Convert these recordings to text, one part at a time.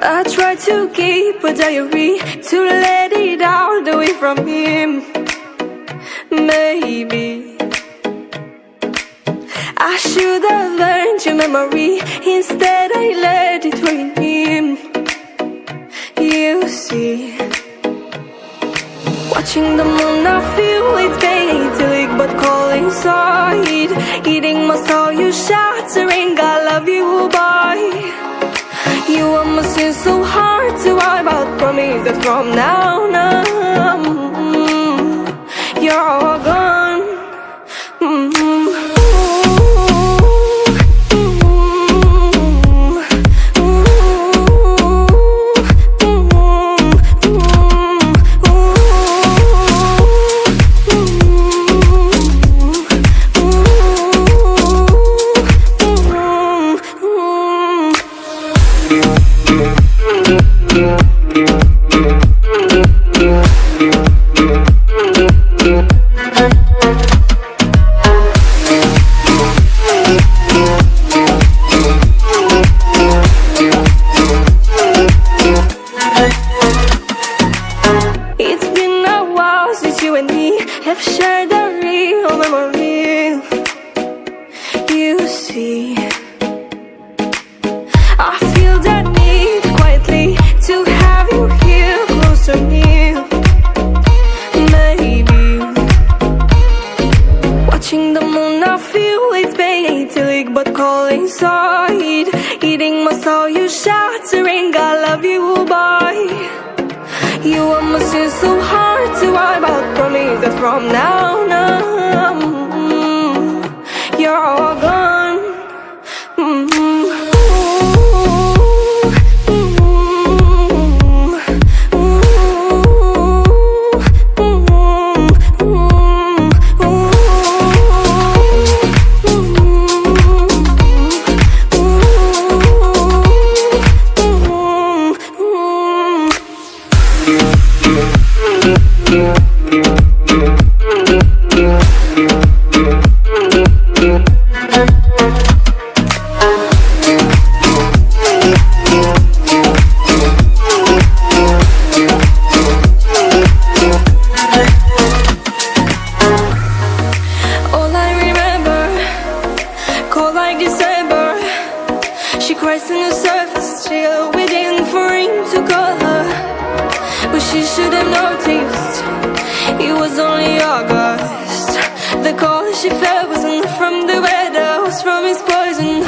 I try to keep a diary to let it out away from him. Maybe I should have learned your memory. Instead I let it ruin him. You see, watching the moon I feel it's painting, but cold inside, eating my soul, you shattering. I love you, boy. You almost seem so hard to wipe out. Promise that from now on, you're all gone. But cold inside, eating my soul, you shattering. I love you, boy. You almost seem so hard to wipe out. Promise that from now on, you're all gone. She should have noticed it was only August. The cold she felt wasn't from the weather, was from his poison.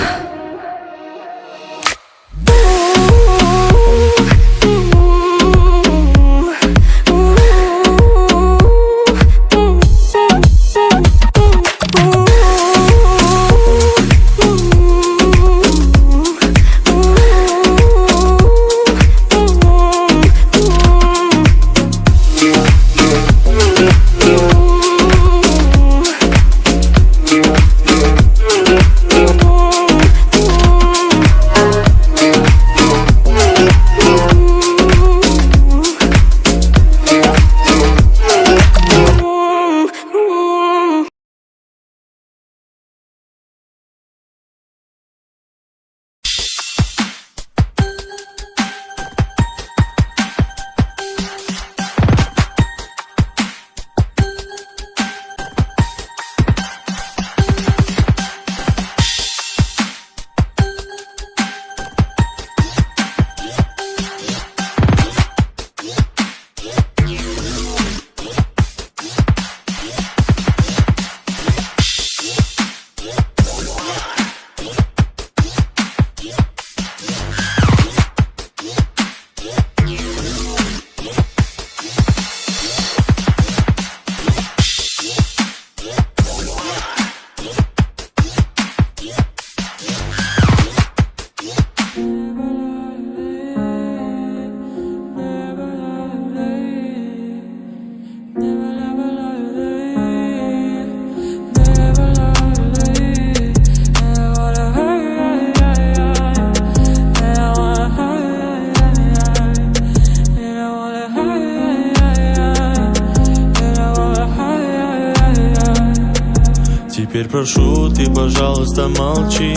Теперь прошу, ты, пожалуйста, молчи.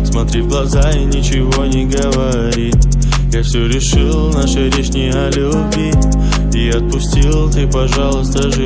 Смотри в глаза и ничего не говори. я все решил, наша речь не о любви. И отпустил, ты, пожалуйста, живи.